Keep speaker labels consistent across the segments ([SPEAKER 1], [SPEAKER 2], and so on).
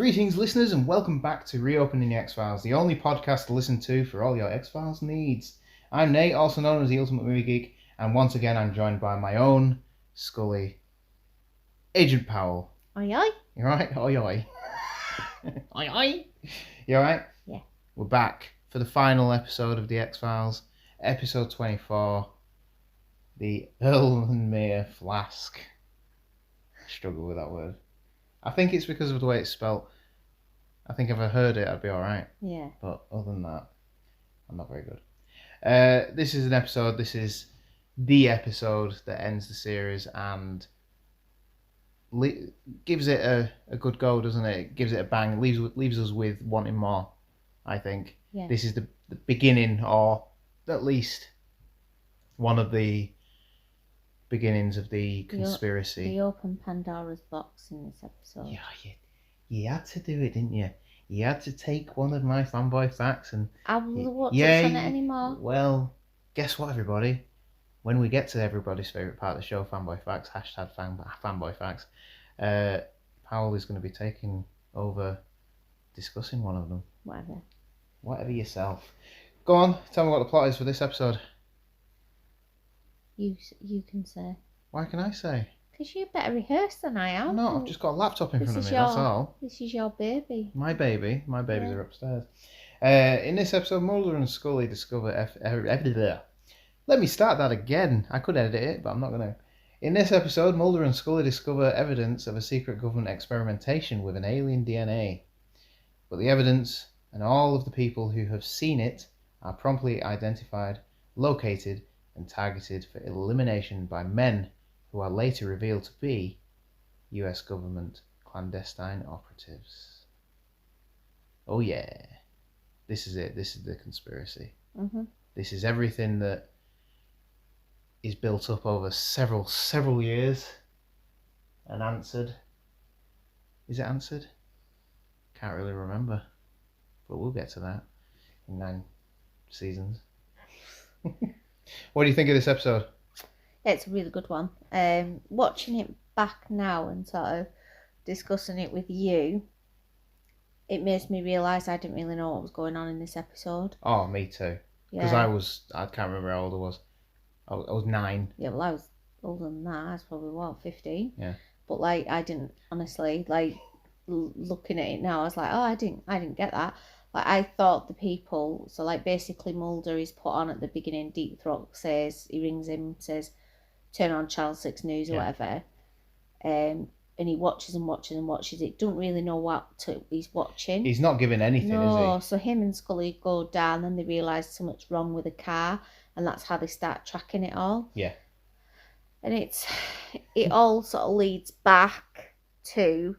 [SPEAKER 1] Greetings, listeners, and welcome back to Reopening the X-Files, the only podcast to listen to for all your X-Files needs. I'm Nate, also known as the Ultimate Movie Geek, and once again I'm joined by my own Scully, Agent Powell.
[SPEAKER 2] Oi oi.
[SPEAKER 1] You alright? Oi oi. Oi oi. You alright?
[SPEAKER 2] Yeah.
[SPEAKER 1] We're back for the final episode of the X-Files, episode 24, the Erlenmeyer Flask. I struggle with that word. I think it's because of the way it's spelt. I think if I heard it, I'd be alright.
[SPEAKER 2] Yeah.
[SPEAKER 1] But other than that, I'm not very good. This is the episode that ends the series and gives it a good go, doesn't it? It gives it a bang, leaves us with wanting more, I think.
[SPEAKER 2] Yeah.
[SPEAKER 1] This is the beginning, or at least one of the beginnings of the conspiracy.
[SPEAKER 2] They open Pandora's box in this episode.
[SPEAKER 1] Yeah, you had to do it, didn't you? You had to take one of my fanboy facts and...
[SPEAKER 2] I won't touch on it anymore.
[SPEAKER 1] Well, guess what, everybody? When we get to everybody's favourite part of the show, fanboy facts, hashtag fanboy facts, Powell is going to be taking over discussing one of them. Whatever yourself. Go on, tell me what the plot is for this episode.
[SPEAKER 2] You can say.
[SPEAKER 1] Why can I say?
[SPEAKER 2] Because you're better rehearsed than I am.
[SPEAKER 1] No, I've just got a laptop in front of me, that's all.
[SPEAKER 2] This is your baby.
[SPEAKER 1] My babies are upstairs. In this episode, Mulder and Scully discover... Let me start that again. I could edit it, but I'm not going to. In this episode, Mulder and Scully discover evidence of a secret government experimentation with an alien DNA. But the evidence and all of the people who have seen it are promptly identified, located, and targeted for elimination by men who are later revealed to be US government clandestine operatives. Oh yeah. This is it. This is the conspiracy.
[SPEAKER 2] Mm-hmm.
[SPEAKER 1] This is everything that is built up over several years and answered. Is it answered? Can't really remember. But we'll get to that in 9 seasons. What do you think of this episode?
[SPEAKER 2] It's a really good one. Watching it back now and sort of discussing it with you, it makes me realise I didn't really know what was going on in this episode.
[SPEAKER 1] Oh, me too. Because I can't remember how old I was. I was 9.
[SPEAKER 2] Yeah, well, I was older than that. I was probably, 15?
[SPEAKER 1] Yeah.
[SPEAKER 2] But, I didn't, honestly, looking at it now, I was like, oh, I didn't get that. I thought the people, so, basically Mulder is put on at the beginning, Deep Throat he rings him, says, turn on Channel 6 News or whatever. And he watches and watches and watches it. Don't really know what he's watching.
[SPEAKER 1] He's not giving anything, is he?
[SPEAKER 2] No, so him and Scully go down and they realise something's wrong with the car, and that's how they start tracking it all.
[SPEAKER 1] Yeah.
[SPEAKER 2] And it all sort of leads back to,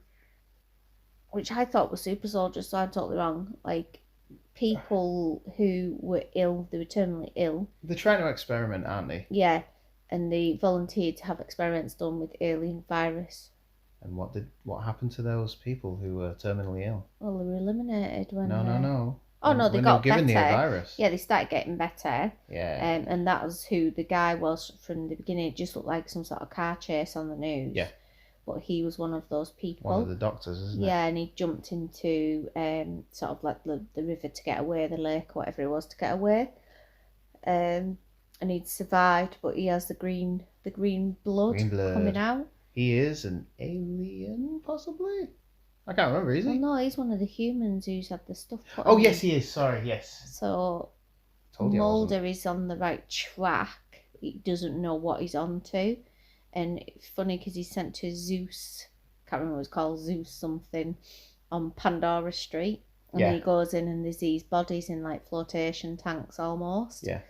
[SPEAKER 2] which I thought was super soldiers, so I'm totally wrong, people who were ill, they were terminally ill.
[SPEAKER 1] They're trying to experiment, aren't they?
[SPEAKER 2] Yeah, and they volunteered to have experiments done with alien virus.
[SPEAKER 1] And what happened to those people who were terminally ill?
[SPEAKER 2] Well, they were eliminated when...
[SPEAKER 1] No.
[SPEAKER 2] Oh, no, they got better.
[SPEAKER 1] Given the virus.
[SPEAKER 2] Yeah, they started getting better.
[SPEAKER 1] Yeah.
[SPEAKER 2] And that was who the guy was from the beginning. It just looked like some sort of car chase on the news.
[SPEAKER 1] Yeah.
[SPEAKER 2] But he was one of those people.
[SPEAKER 1] One of the doctors, isn't it?
[SPEAKER 2] Yeah, and he jumped into sort of the river to get away, the lake, whatever it was, to get away. And he'd survived, but he has the green blood coming out.
[SPEAKER 1] He is an alien, possibly? I can't remember, is he?
[SPEAKER 2] Well, no, he's one of the humans who's had the stuff put
[SPEAKER 1] on.
[SPEAKER 2] Oh,
[SPEAKER 1] yes, he is. Sorry, yes.
[SPEAKER 2] So, Mulder is on the right track. He doesn't know what he's on to. And it's funny because he's sent to Zeus, can't remember what it's called, Zeus something, on Pandora Street. And he goes in and there's these bodies in flotation tanks almost.
[SPEAKER 1] Yeah.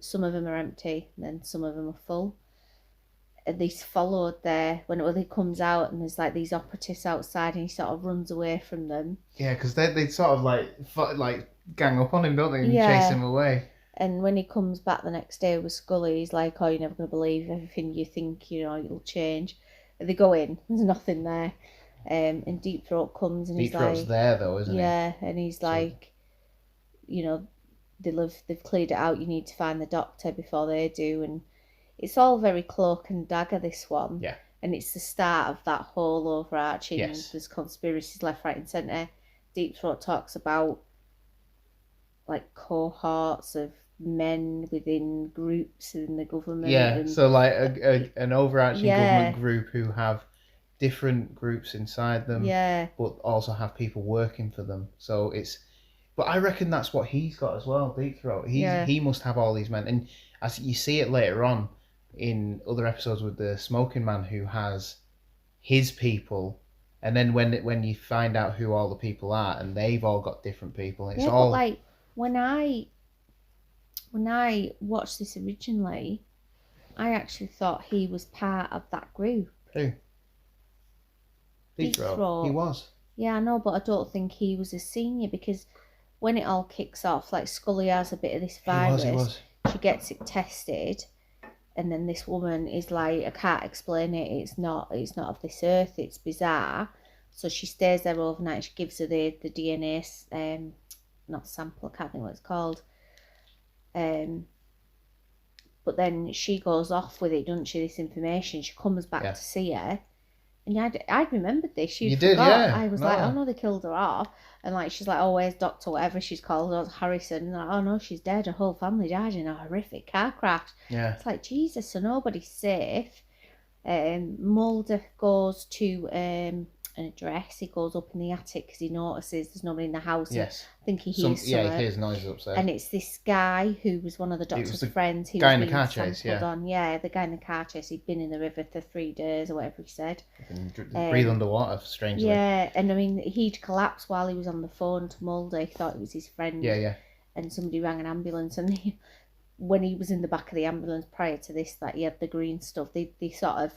[SPEAKER 2] Some of them are empty, and then some of them are full. And he's followed there when he comes out, and there's these operatives outside, and he sort of runs away from them.
[SPEAKER 1] Yeah, because they sort of gang up on him, don't they, and chase him away.
[SPEAKER 2] And when he comes back the next day with Scully, he's like, oh, you're never going to believe everything you think, it'll change. And they go in, there's nothing there. And Deep Throat comes and
[SPEAKER 1] Deep Throat's there though, isn't he?
[SPEAKER 2] Yeah, and he's they've cleared it out, you need to find the doctor before they do. And it's all very cloak and dagger, this one.
[SPEAKER 1] Yeah.
[SPEAKER 2] And it's the start of that whole overarching,
[SPEAKER 1] Yes.
[SPEAKER 2] there's conspiracies left, right and centre. Deep Throat talks about like cohorts of men within groups in the government.
[SPEAKER 1] Yeah,
[SPEAKER 2] And
[SPEAKER 1] so like an overarching
[SPEAKER 2] Yeah.
[SPEAKER 1] government group who have different groups inside them,
[SPEAKER 2] yeah,
[SPEAKER 1] but also have people working for them. So it's, but I reckon that's what he's got as well, Deep Throat.
[SPEAKER 2] Yeah.
[SPEAKER 1] He must have all these men, and as you see it later on in other episodes with the smoking man who has his people, and then when you find out who all the people are, and they've all got different people, it's
[SPEAKER 2] yeah,
[SPEAKER 1] all
[SPEAKER 2] but like when I watched this originally, I actually thought he was part of that group.
[SPEAKER 1] who? Deep Throat. He was.
[SPEAKER 2] Yeah, I know, but I don't think he was a senior, because when it all kicks off, like Scully has a bit of this virus.
[SPEAKER 1] He was.
[SPEAKER 2] She gets it tested, and then this woman is like, I can't explain it. It's not of this earth. It's bizarre. So she stays there overnight. She gives her the DNA, not sample. I can't think what it's called. But then she goes off with it, doesn't she? This information. She comes back to see her. And I'd remembered this. You
[SPEAKER 1] did,
[SPEAKER 2] forgot.
[SPEAKER 1] yeah.
[SPEAKER 2] I was like, oh no, they killed her off. And like, she's like, oh, where's Doctor whatever she's called, or Harrison. And like, oh no, she's dead. Her whole family died in a horrific car crash.
[SPEAKER 1] Yeah.
[SPEAKER 2] It's like, Jesus, so nobody's safe. Mulder goes to an address. He goes up in the attic because he notices there's nobody in the house.
[SPEAKER 1] Yes.
[SPEAKER 2] I think he hears
[SPEAKER 1] he hears noises upstairs.
[SPEAKER 2] And it's this guy who was one of the doctor's friends. Who
[SPEAKER 1] guy
[SPEAKER 2] was
[SPEAKER 1] in the car chase,
[SPEAKER 2] Yeah, the guy in the car chase. He'd been in the river for 3 days or whatever he said.
[SPEAKER 1] Breathe underwater, strangely.
[SPEAKER 2] Yeah, and I mean, he'd collapsed while he was on the phone to Mulder. He thought it was his friend.
[SPEAKER 1] Yeah.
[SPEAKER 2] And somebody rang an ambulance, and when he was in the back of the ambulance prior to this, that he had the green stuff, they sort of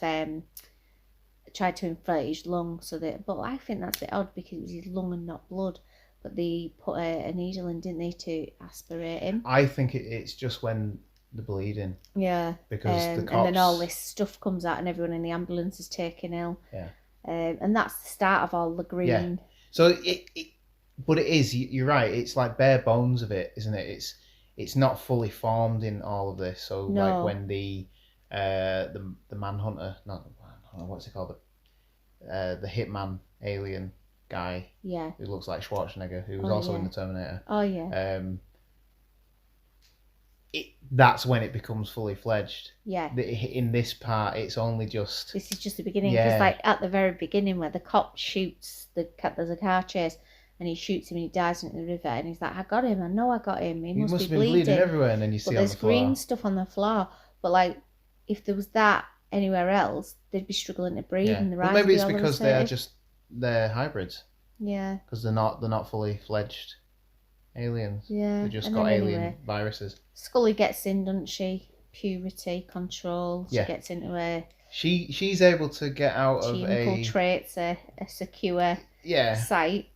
[SPEAKER 2] tried to inflate his lung, but I think that's a bit odd because it was his lung and not blood. But they put a needle in, didn't they, to aspirate him?
[SPEAKER 1] I think it's just when the bleeding.
[SPEAKER 2] Yeah.
[SPEAKER 1] Because the cops...
[SPEAKER 2] And then all this stuff comes out and everyone in the ambulance is taken ill.
[SPEAKER 1] Yeah.
[SPEAKER 2] And that's the start of all the green.
[SPEAKER 1] Yeah. So but it is, you're right, it's like bare bones of it, isn't it? It's not fully formed in all of this. So like when the manhunter, what's it called? The hitman alien guy, who looks like Schwarzenegger, who was also in the Terminator.
[SPEAKER 2] Oh yeah.
[SPEAKER 1] That's when it becomes fully fledged.
[SPEAKER 2] Yeah.
[SPEAKER 1] In this part, it's only just.
[SPEAKER 2] This is just the beginning, because like at the very beginning, where the cop shoots there's a car chase, and he shoots him and he dives into the river, and he's like, "I got him! I know I got him! He must be
[SPEAKER 1] have been bleeding everywhere." And then you see on the floor.
[SPEAKER 2] There's green stuff on the floor, but like if there was that anywhere else, they'd be struggling to breathe.
[SPEAKER 1] Yeah.
[SPEAKER 2] And
[SPEAKER 1] Well, maybe it's because they're hybrids.
[SPEAKER 2] Yeah.
[SPEAKER 1] Because they're not fully fledged aliens.
[SPEAKER 2] Yeah.
[SPEAKER 1] They just got alien viruses.
[SPEAKER 2] Scully gets in, doesn't she? Puberty control. She gets into a.
[SPEAKER 1] She's able to get out of a.
[SPEAKER 2] She infiltrates a secure site.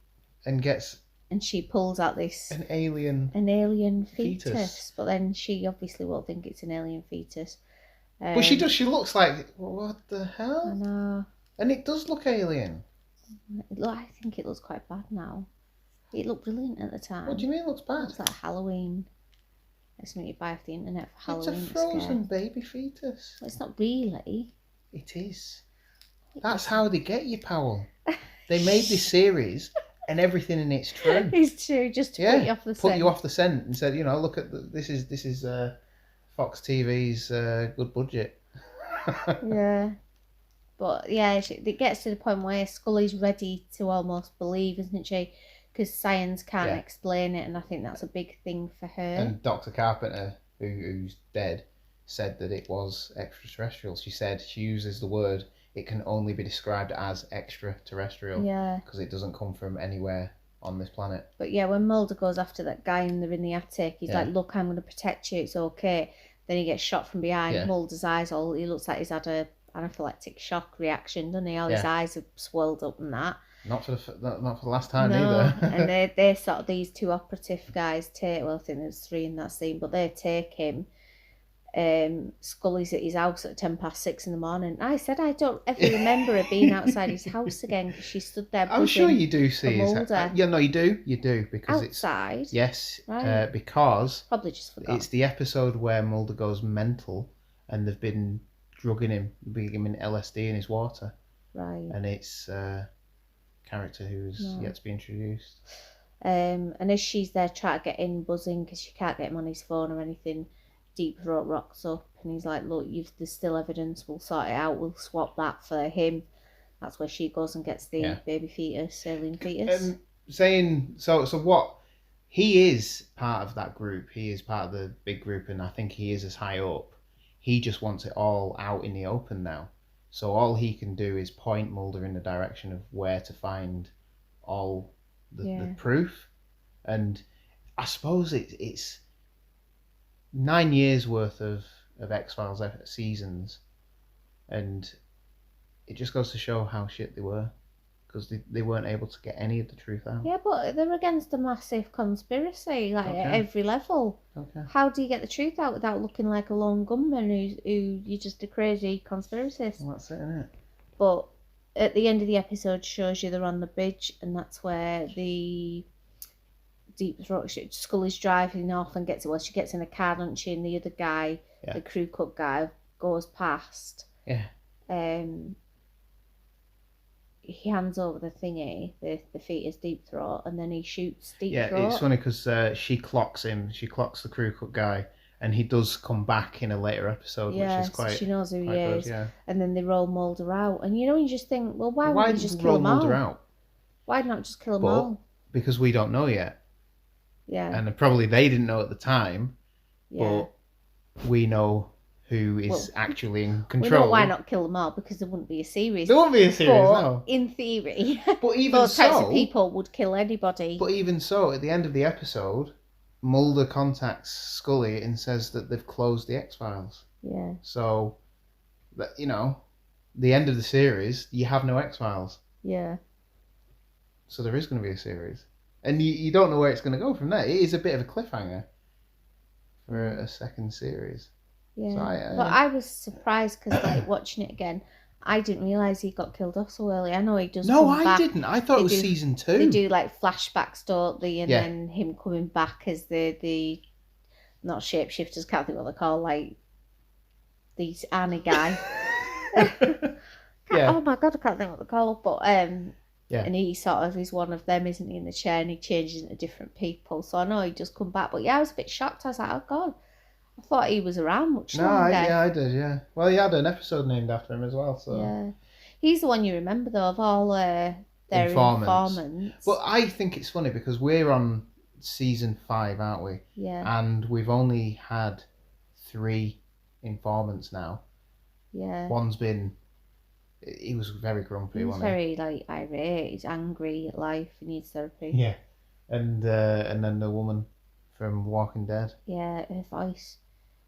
[SPEAKER 1] And
[SPEAKER 2] she pulls out
[SPEAKER 1] an alien
[SPEAKER 2] fetus. But then she obviously won't think it's an alien fetus.
[SPEAKER 1] Well, she does. She looks like, what the hell?
[SPEAKER 2] I know.
[SPEAKER 1] And it does look alien.
[SPEAKER 2] I think it looks quite bad now. It looked brilliant at the time.
[SPEAKER 1] What do you mean it looks bad?
[SPEAKER 2] It looks like Halloween. It's something you buy off the internet for Halloween.
[SPEAKER 1] It's a frozen baby fetus.
[SPEAKER 2] Well, it's not really.
[SPEAKER 1] It is. That's how they get you, Powell. They made this series and everything in it's true.
[SPEAKER 2] It's true, just to put you off the scent.
[SPEAKER 1] Put you off the scent and said, look at this is Fox TV's good budget.
[SPEAKER 2] Yeah. But yeah, it gets to the point where Scully's ready to almost believe, isn't she? Because science can't explain it, and I think that's a big thing for her.
[SPEAKER 1] And Dr. Carpenter, who's dead, said that it was extraterrestrial. She uses the word, it can only be described as extraterrestrial.
[SPEAKER 2] Yeah.
[SPEAKER 1] Because it doesn't come from anywhere on this planet.
[SPEAKER 2] But yeah, when Mulder goes after that guy and they're in the attic, he's like, look, I'm going to protect you, it's okay. Then he gets shot from behind. Yeah. Mulder's eyes he looks like he's had a anaphylactic shock reaction, doesn't he? All his eyes have swelled up and that.
[SPEAKER 1] Not for the last time either.
[SPEAKER 2] And they sort of, these two operative guys take, well, I think there's 3 in that scene, but they take him. Scully's at his house at 6:10 in the morning. I said I don't ever remember her being outside his house again, because she stood there.
[SPEAKER 1] I'm sure you do see
[SPEAKER 2] his house.
[SPEAKER 1] Yeah, no, you do because
[SPEAKER 2] outside.
[SPEAKER 1] It's yes,
[SPEAKER 2] right.
[SPEAKER 1] Because
[SPEAKER 2] probably just forgot.
[SPEAKER 1] It's the episode where Mulder goes mental, and they've been drugging him, giving him LSD in his water,
[SPEAKER 2] Right.
[SPEAKER 1] and it's a character who's yet to be introduced.
[SPEAKER 2] And as she's there trying to get in, buzzing because she can't get him on his phone or anything, Deep Throat rocks up and he's like, "Look, there's still evidence. We'll sort it out. We'll swap that for him." That's where she goes and gets the baby fetus, alien fetus.
[SPEAKER 1] Saying so what? He is part of that group. He is part of the big group, and I think he is as high up. He just wants it all out in the open now. So all he can do is point Mulder in the direction of where to find all the proof. And I suppose it's 9 years worth of X-Files seasons, and it just goes to show how shit they were, because they weren't able to get any of the truth out.
[SPEAKER 2] Yeah, but they're against a massive conspiracy, at every level.
[SPEAKER 1] Okay.
[SPEAKER 2] How do you get the truth out without looking like a lone gunman who you're just a crazy conspiracist?
[SPEAKER 1] Well, that's it, isn't it?
[SPEAKER 2] But at the end of the episode shows you they're on the bridge, and that's where the Deep Throat Scully's driving off and gets it. Well, she gets in a car, doesn't she? And the other guy, the crew cut guy, goes past.
[SPEAKER 1] Yeah.
[SPEAKER 2] He hands over the thingy, the fetus Deep Throat, and then he shoots Deep Throat.
[SPEAKER 1] Yeah, it's funny because she clocks him. She clocks the crew cut guy, and he does come back in a later episode, which is quite.
[SPEAKER 2] So she knows who he is.
[SPEAKER 1] Good, yeah.
[SPEAKER 2] And then they roll Mulder out, and you just think, well, why would they just kill them all?
[SPEAKER 1] Mulder out?
[SPEAKER 2] Why not just kill them all?
[SPEAKER 1] Because we don't know yet.
[SPEAKER 2] Yeah.
[SPEAKER 1] And probably they didn't know at the time.
[SPEAKER 2] Yeah.
[SPEAKER 1] But we know who is actually in control.
[SPEAKER 2] We know why not kill them all, because there wouldn't be a series.
[SPEAKER 1] There wouldn't be a series, no.
[SPEAKER 2] In theory,
[SPEAKER 1] but even
[SPEAKER 2] those types of people would kill anybody.
[SPEAKER 1] But even so, at the end of the episode, Mulder contacts Scully and says that they've closed the X-Files.
[SPEAKER 2] Yeah.
[SPEAKER 1] So, the end of the series, you have no X-Files.
[SPEAKER 2] Yeah.
[SPEAKER 1] So there is going to be a series. And you don't know where it's going to go from there. It is a bit of a cliffhanger for a second series.
[SPEAKER 2] Yeah,
[SPEAKER 1] so
[SPEAKER 2] but I was surprised because, watching it again, I didn't realise he got killed off so early. I know he does.
[SPEAKER 1] No,
[SPEAKER 2] I
[SPEAKER 1] didn't. I thought it was season 2.
[SPEAKER 2] They do flashbacks, don't they? And then him coming back as the not shapeshifters, can't think what they're called, these Arnie guy. Oh my god, I can't think what they're called, but and he sort of is one of them, isn't he, in the chair, and he changes into different people. So I know he just come back, but I was a bit shocked. I was like, oh god. I thought he was around much longer.
[SPEAKER 1] I did, yeah. Well, he had an episode named after him as well, so...
[SPEAKER 2] Yeah. He's the one you remember, though, of all their informants.
[SPEAKER 1] But I think it's funny, because we're on season 5, aren't we?
[SPEAKER 2] Yeah.
[SPEAKER 1] And we've only had 3 informants now.
[SPEAKER 2] Yeah.
[SPEAKER 1] One's been... He was very grumpy, wasn't
[SPEAKER 2] he? Very, irate. He's angry at life. He needs therapy.
[SPEAKER 1] Yeah. And then the woman from Walking Dead.
[SPEAKER 2] Yeah, her voice.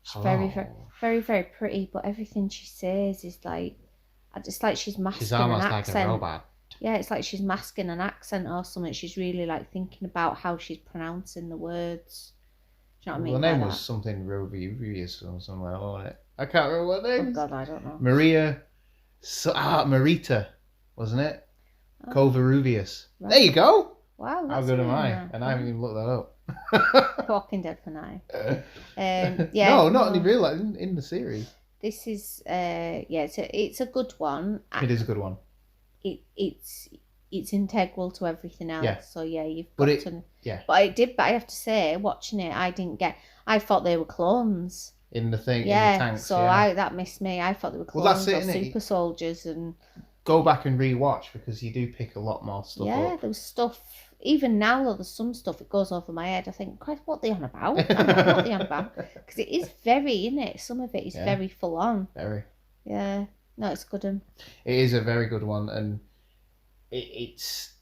[SPEAKER 2] She's very, very, very, very pretty, but everything she says is it's like she's masking
[SPEAKER 1] she's almost
[SPEAKER 2] an accent.
[SPEAKER 1] Like a robot.
[SPEAKER 2] Yeah, it's like she's masking an accent or something. She's really thinking about how she's pronouncing the words. Do you know what I mean?
[SPEAKER 1] The name was something Rubius or something like that, wasn't it? I can't remember what name.
[SPEAKER 2] Oh God, I don't know.
[SPEAKER 1] Marita, wasn't it?
[SPEAKER 2] Oh.
[SPEAKER 1] Covarrubias.
[SPEAKER 2] Right.
[SPEAKER 1] There you go.
[SPEAKER 2] Wow.
[SPEAKER 1] How good am I? And I haven't even looked that up.
[SPEAKER 2] Walking Dead for now.
[SPEAKER 1] No, not in real life, in the series.
[SPEAKER 2] This is it's a good one.
[SPEAKER 1] It is a good one.
[SPEAKER 2] It's integral to everything else.
[SPEAKER 1] Yeah.
[SPEAKER 2] So you've got to.
[SPEAKER 1] Yeah.
[SPEAKER 2] But I have to say, watching it, I thought they were clones.
[SPEAKER 1] In the thing, in the tanks.
[SPEAKER 2] So that missed me. I thought they were clones or super soldiers and.
[SPEAKER 1] Go back and re-watch, because you do pick a lot more stuff up.
[SPEAKER 2] Yeah, there was stuff. Even now, though, there's some stuff that goes over my head. I think, Christ, what are they on about? What are they on about? Because it is very, innit? Some of it is very full on.
[SPEAKER 1] Very.
[SPEAKER 2] Yeah. No, it's good one.
[SPEAKER 1] It is a very good one, and it just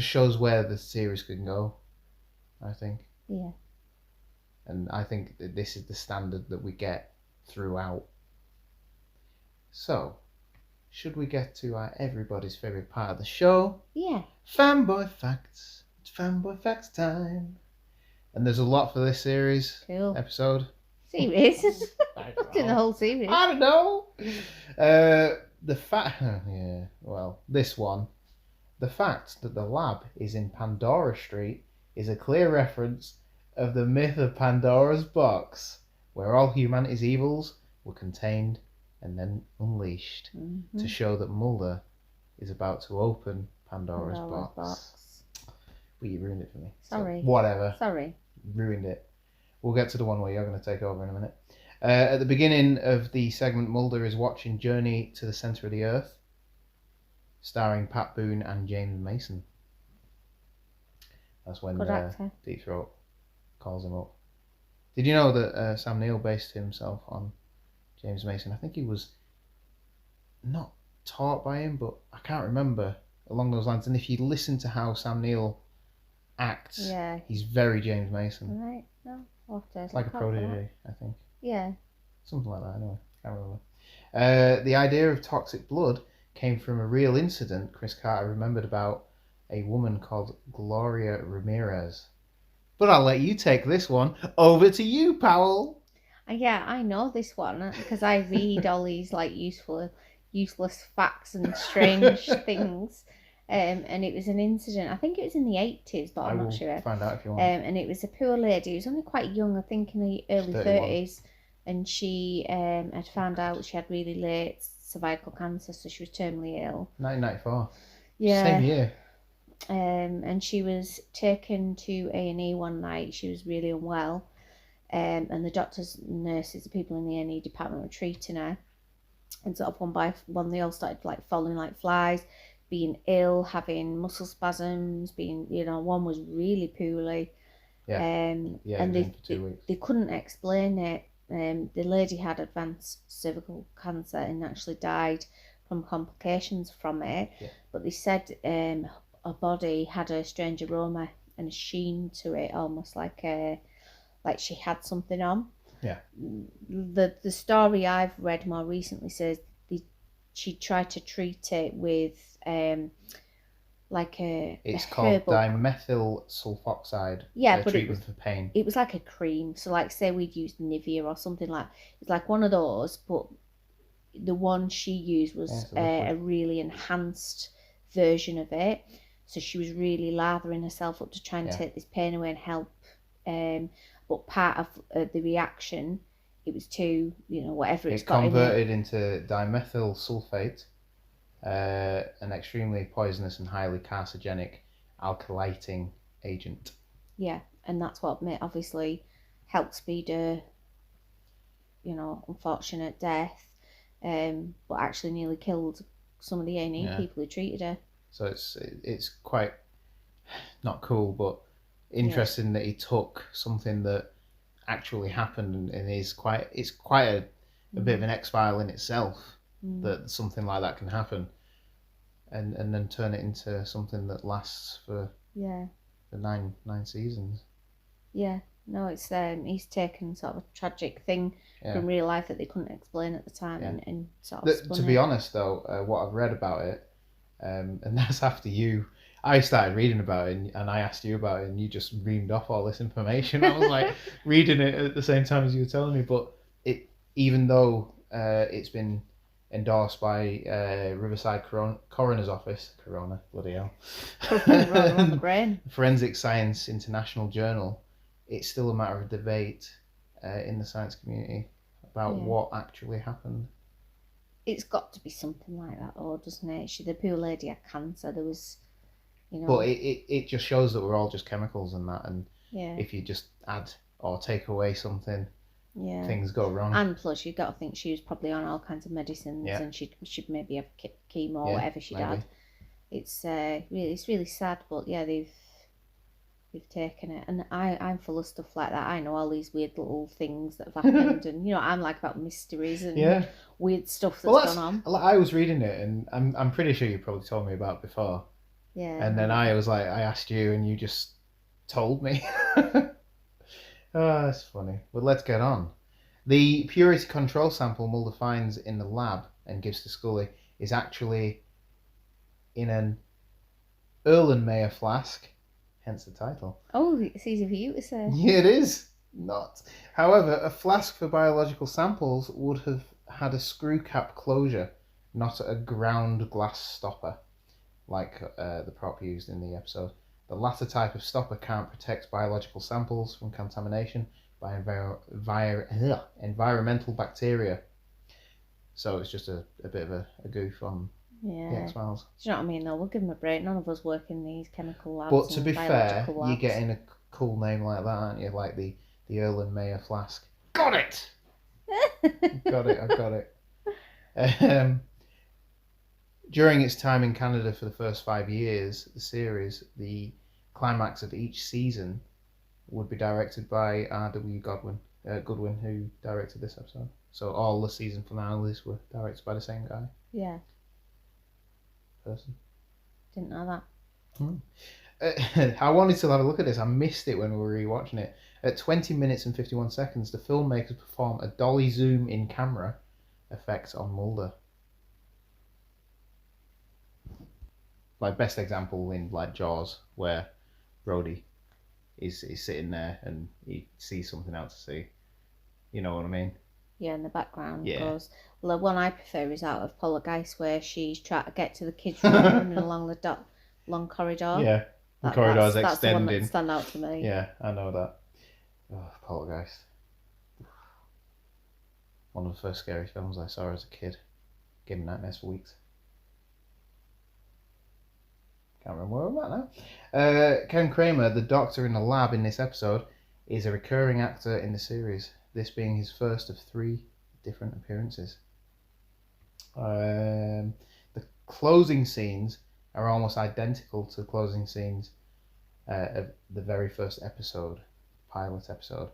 [SPEAKER 1] shows where the series can go, I think.
[SPEAKER 2] Yeah.
[SPEAKER 1] And I think that this is the standard that we get throughout. So, should we get to our everybody's favourite part of the show?
[SPEAKER 2] Yeah.
[SPEAKER 1] Fanboy Facts. It's Fanboy Facts time. And there's a lot for this series.
[SPEAKER 2] Cool.
[SPEAKER 1] Episode.
[SPEAKER 2] Series? What's in the whole series?
[SPEAKER 1] I don't know. This one. The fact that the lab is in Pandora Street is a clear reference of the myth of Pandora's box, where all humanity's evils were contained and then unleashed
[SPEAKER 2] Mm-hmm.
[SPEAKER 1] to show that Mulder is about to open Pandora's box. Well, you ruined it for me.
[SPEAKER 2] Sorry.
[SPEAKER 1] So, whatever.
[SPEAKER 2] Sorry.
[SPEAKER 1] Ruined it. We'll get to the one where you're going to take over in a minute. At the beginning of the segment, Mulder is watching Journey to the Centre of the Earth, starring Pat Boone and James Mason. That's when Deep Throat calls him up. Did you know that Sam Neill based himself on James Mason? I think he was not taught by him, but I can't remember along those lines. And if you listen to how Sam Neill acts, he's very James Mason.
[SPEAKER 2] Right, no,
[SPEAKER 1] like a prodigy, I think.
[SPEAKER 2] Yeah.
[SPEAKER 1] Something like that, anyway. Can't remember. The idea of toxic blood came from a real incident Chris Carter remembered about a woman called Gloria Ramirez. But I'll let you take this one. Over to you, Powell.
[SPEAKER 2] Yeah, I know this one because I read all these like useless facts and strange things. And it was an incident. I think it was in the 80s, but I'm not sure.
[SPEAKER 1] Find out if you want.
[SPEAKER 2] And it was a poor lady who was only quite young, I think in the early 30s, and she had found out she had really late cervical cancer, so she was terminally ill.
[SPEAKER 1] 1994.
[SPEAKER 2] Yeah.
[SPEAKER 1] Same year.
[SPEAKER 2] And she was taken to A&E one night. She was really unwell, and the doctors, nurses, the people in the A&E department were treating her. And sort of one by one, they all started like falling like flies, being ill, having muscle spasms, one was really poorly.
[SPEAKER 1] Yeah.
[SPEAKER 2] And they couldn't explain it. The lady had advanced cervical cancer and actually died from complications from it.
[SPEAKER 1] Yeah.
[SPEAKER 2] But they said her body had a strange aroma and a sheen to it, almost like she had something on.
[SPEAKER 1] Yeah.
[SPEAKER 2] The story I've read more recently says she tried to treat it with
[SPEAKER 1] It's called dimethyl sulfoxide.
[SPEAKER 2] Yeah, but
[SPEAKER 1] treatment for pain.
[SPEAKER 2] It was like a cream. So like say we'd used Nivea or something it's like one of those, but the one she used was a really enhanced version of it. So she was really lathering herself up to try and take this pain away and help. But part of the reaction, it was too, whatever it's got in it.
[SPEAKER 1] It converted into dimethyl sulfate, an extremely poisonous and highly carcinogenic alkylating agent.
[SPEAKER 2] Yeah, and that's what obviously helped speed her, unfortunate death, but actually nearly killed some of the A&E people who treated her.
[SPEAKER 1] So it's quite not cool, but interesting that he took something that actually happened and it's quite a bit of an X-file in itself that something like that can happen, and then turn it into something that lasts for nine seasons. Yeah.
[SPEAKER 2] No, it's he's taken sort of a tragic thing from real life that they couldn't explain at the time and sort of
[SPEAKER 1] to be honest though, what I've read about it, and that's after I started reading about it and I asked you about it and you just reamed off all this information. I was like reading it at the same time as you were telling me, but even though it's been endorsed by Riverside Coroner's Office, bloody hell, Forensic Science International Journal, it's still a matter of debate in the science community about what actually happened.
[SPEAKER 2] It's got to be something like that, though, doesn't it? The poor lady had cancer. There was,
[SPEAKER 1] But it just shows that we're all just chemicals and that, and if you just add or take away something, things go wrong.
[SPEAKER 2] And plus, you've got to think she was probably on all kinds of medicines, and she'd maybe have chemo or whatever she'd had. It's really sad, but they've taken it, and I'm full of stuff like that. I know all these weird little things that have happened, and I'm like about mysteries and weird stuff that's gone on.
[SPEAKER 1] I was reading it, and I'm pretty sure you probably told me about it before.
[SPEAKER 2] Yeah.
[SPEAKER 1] And then I asked you, and you just told me. Oh, that's funny. But let's get on. The purity control sample Mulder finds in the lab and gives to Scully is actually in an Erlenmeyer Flask. Hence the title.
[SPEAKER 2] Oh, it's easy for you to say.
[SPEAKER 1] Yeah, it is. Not. However, a flask for biological samples would have had a screw cap closure, not a ground glass stopper, like the prop used in the episode. The latter type of stopper can't protect biological samples from contamination by environmental bacteria So it's just a bit of a goof on the
[SPEAKER 2] Yeah.
[SPEAKER 1] X-Files.
[SPEAKER 2] Do you know what I mean, though? We'll give them a break. None of us work in these chemical labs
[SPEAKER 1] But to
[SPEAKER 2] and
[SPEAKER 1] be fair,
[SPEAKER 2] biological labs.
[SPEAKER 1] you're getting a cool name like that, aren't you? Like the Erlenmeyer Flask. Got it! Got it, I got it. During its time in Canada for the first 5 years, the series, the climax of each season would be directed by R.W. Goodwin, who directed this episode. So all the season finales were directed by the same guy.
[SPEAKER 2] Yeah.
[SPEAKER 1] Person.
[SPEAKER 2] Didn't know that.
[SPEAKER 1] I wanted to have a look at this. I missed it when we were rewatching it. At 20 minutes and 51 seconds, the filmmakers perform a dolly zoom in camera effect on Mulder. Like best example in like Jaws, where Brody is sitting there and he sees something out to sea. You know what I mean?
[SPEAKER 2] Yeah, in the background
[SPEAKER 1] Yeah.
[SPEAKER 2] goes. Well, the one I prefer is out of Poltergeist, where she's trying to get to the kids' room running along the long corridor.
[SPEAKER 1] Yeah, the corridor's
[SPEAKER 2] that's
[SPEAKER 1] extending.
[SPEAKER 2] The one that stand out to me.
[SPEAKER 1] Yeah, I know that. Oh, Poltergeist. One of the first scary films I saw as a kid. Gave me nightmares for weeks. Can't remember where I'm at now. Ken Kramer, the doctor in the lab in this episode, is a recurring actor in the series, this being his first of 3 different appearances. The closing scenes are almost identical to the closing scenes of the very first episode, pilot episode.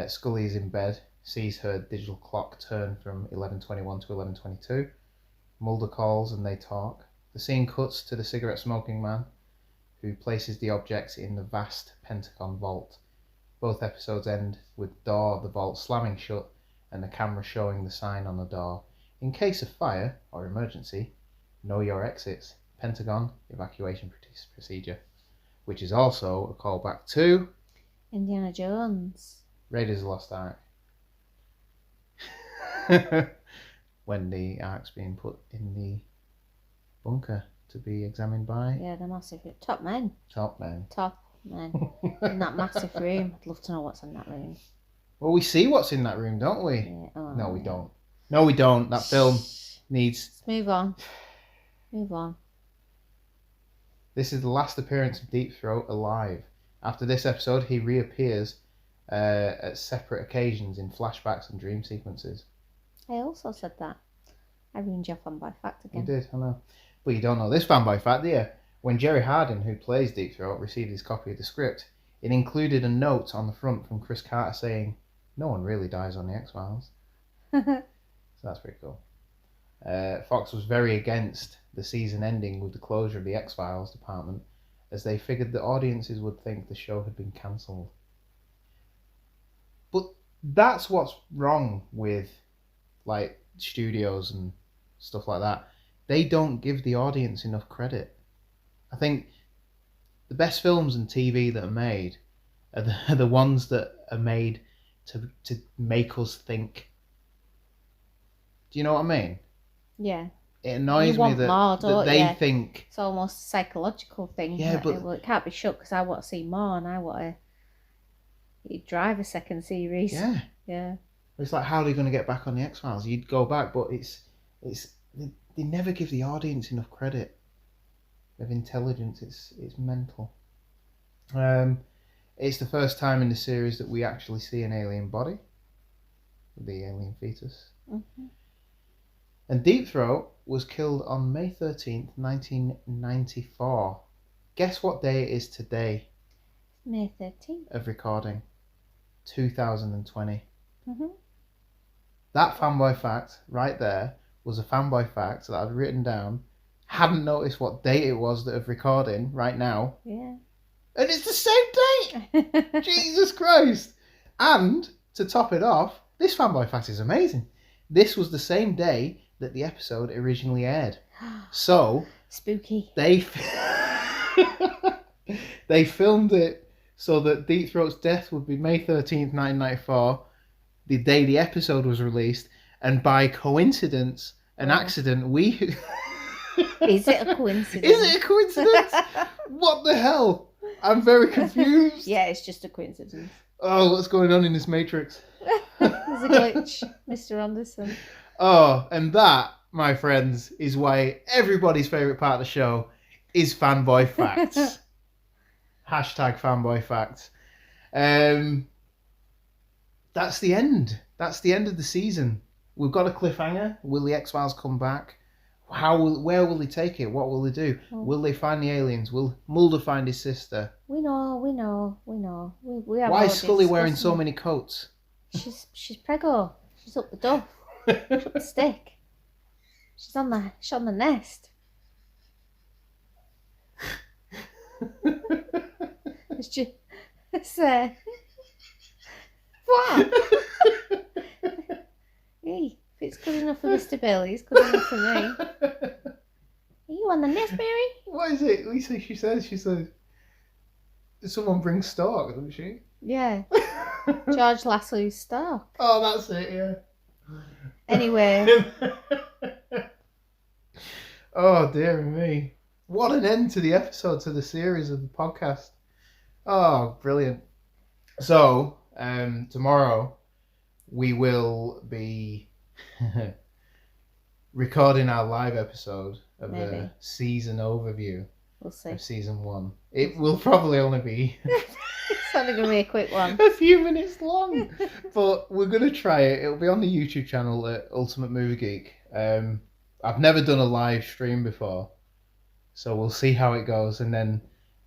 [SPEAKER 1] Scully is in bed, sees her digital clock turn from 11:21 to 11:22. Mulder calls and they talk. The scene cuts to the cigarette-smoking man, who places the objects in the vast Pentagon vault. Both episodes end with the door of the vault slamming shut and the camera showing the sign on the door. In case of fire or emergency, know your exits. Pentagon evacuation procedure. Which is also a callback to
[SPEAKER 2] Indiana Jones.
[SPEAKER 1] Raiders of the Lost Ark. When the Ark's being put in the bunker to be examined by
[SPEAKER 2] the massive top men. In that massive room. I'd love to know what's in that room.
[SPEAKER 1] Well, we see what's in that room, don't we?
[SPEAKER 2] Yeah.
[SPEAKER 1] No, we don't. No, we don't. That film needs...
[SPEAKER 2] Let's move on. Move on.
[SPEAKER 1] This is the last appearance of Deep Throat alive. After this episode, he reappears at separate occasions in flashbacks and dream sequences.
[SPEAKER 2] I also said that. I ruined your fanboy fact again.
[SPEAKER 1] You did, I know. But you don't know this fanboy fact, do you? When Jerry Hardin, who plays Deep Throat, received his copy of the script, it included a note on the front from Chris Carter saying, "No one really dies on the X-Files." So that's pretty cool. Fox was very against the season ending with the closure of the X-Files department, as they figured that audiences would think the show had been cancelled. But that's what's wrong with like studios and stuff like that. They don't give the audience enough credit. I think the best films and TV that are made are the ones that are made to make us think. Do you know what I mean?
[SPEAKER 2] Yeah.
[SPEAKER 1] It annoys me that they think...
[SPEAKER 2] It's almost a psychological thing.
[SPEAKER 1] Yeah, but...
[SPEAKER 2] Well, it can't be shut because I want to see more and I want to drive a second series.
[SPEAKER 1] Yeah.
[SPEAKER 2] Yeah.
[SPEAKER 1] It's like, how are they going to get back on the X-Files? You'd go back, but they never give the audience enough credit of intelligence. It's mental. It's the first time in the series that we actually see an alien body, the alien fetus.
[SPEAKER 2] Mm-hmm.
[SPEAKER 1] And Deep Throat was killed on May 13th, 1994. Guess what day it is today?
[SPEAKER 2] May 13th.
[SPEAKER 1] Of recording. 2020.
[SPEAKER 2] Mm-hmm.
[SPEAKER 1] That fanboy fact right there was a fanboy fact that I'd written down. Hadn't noticed what date it was that of recording right now.
[SPEAKER 2] Yeah.
[SPEAKER 1] And it's the same date! Jesus Christ! And, to top it off, this fanboy fact is amazing. This was the same day that the episode originally aired. So...
[SPEAKER 2] Spooky.
[SPEAKER 1] They filmed it so that Deep Throat's death would be May 13th, 1994, the day the episode was released, and by coincidence, an accident, we...
[SPEAKER 2] Is it a coincidence?
[SPEAKER 1] Is it a coincidence? What the hell? I'm very confused.
[SPEAKER 2] Yeah, it's just a coincidence.
[SPEAKER 1] Oh, what's going on in this Matrix?
[SPEAKER 2] There's a glitch, Mr. Anderson.
[SPEAKER 1] Oh, and that, my friends, is why everybody's favourite part of the show is fanboy facts. Hashtag fanboy facts. That's the end. That's the end of the season. We've got a cliffhanger. Will the X-Files come back? Where will they take it? What will they do? Will they find the aliens? Will Mulder find his sister?
[SPEAKER 2] We know. We have
[SPEAKER 1] Why
[SPEAKER 2] all
[SPEAKER 1] is Scully wearing
[SPEAKER 2] discussed
[SPEAKER 1] so
[SPEAKER 2] it.
[SPEAKER 1] many coats?
[SPEAKER 2] She's preggo. She's up the duff. She's up the stick. She's on the nest. It's just what? Hey, if it's good enough for Mr. Billy, it's good enough for me. Are you on the nest, Mary?
[SPEAKER 1] What is it? Lisa, she says, someone brings Stark, doesn't she?
[SPEAKER 2] Yeah. George Lasslow's Stark.
[SPEAKER 1] Oh, that's it, yeah.
[SPEAKER 2] Anyway.
[SPEAKER 1] Oh, dear me. What an end to the episode, to the series of the podcast. Oh, brilliant. So, tomorrow we will be recording our live episode of the season overview.
[SPEAKER 2] We'll see.
[SPEAKER 1] Of season 1. It will probably only be
[SPEAKER 2] it's only going to be a quick one.
[SPEAKER 1] a few minutes long. But we're going to try it. It'll be on the YouTube channel at Ultimate Movie Geek. I've never done a live stream before. So we'll see how it goes. And then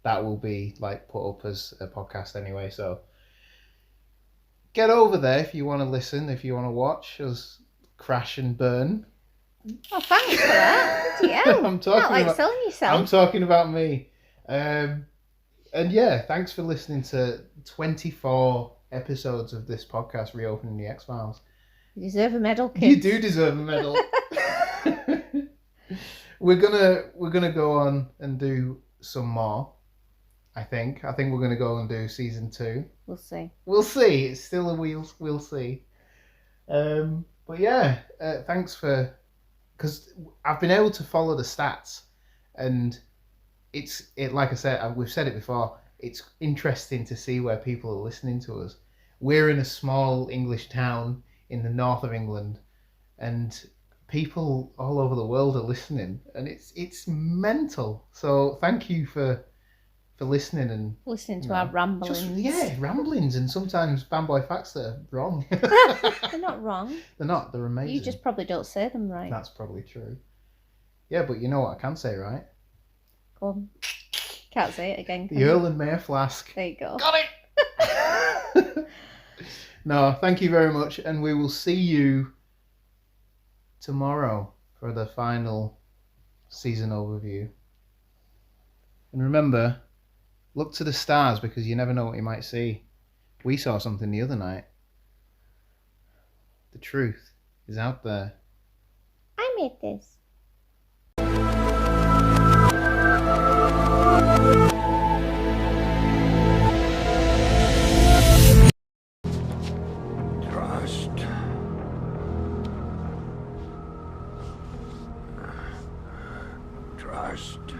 [SPEAKER 1] that will be like put up as a podcast anyway. So get over there if you want to listen, if you want to watch us crash and burn.
[SPEAKER 2] Oh, thanks for that. Yeah.
[SPEAKER 1] I'm talking about
[SPEAKER 2] selling yourself.
[SPEAKER 1] I'm talking about me. And yeah, thanks for listening to 24 episodes of this podcast, Reopening the X-Files.
[SPEAKER 2] You deserve a medal, kids.
[SPEAKER 1] You do deserve a medal. We're gonna go on and do some more. I think we're gonna go and do season 2.
[SPEAKER 2] We'll see.
[SPEAKER 1] We'll see. It's still a we'll see. But yeah, thanks for, because I've been able to follow the stats, and it like I said, we've said it before. It's interesting to see where people are listening to us. We're in a small English town in the north of England, and people all over the world are listening, and it's mental. So thank you for listening and
[SPEAKER 2] listening to our ramblings.
[SPEAKER 1] Ramblings, and sometimes fanboy facts that are wrong.
[SPEAKER 2] They're not wrong.
[SPEAKER 1] They're not. They're amazing.
[SPEAKER 2] You just probably don't say them right.
[SPEAKER 1] That's probably true. Yeah, but you know what I can say, right?
[SPEAKER 2] Go on. Can't say it again.
[SPEAKER 1] The Erlenmeyer Flask.
[SPEAKER 2] There you go.
[SPEAKER 1] Got it. No, thank you very much, and we will see you tomorrow for the final season overview. And remember, look to the stars, because you never know what you might see. We saw something the other night. The truth is out there.
[SPEAKER 2] I made this.
[SPEAKER 3] Trust.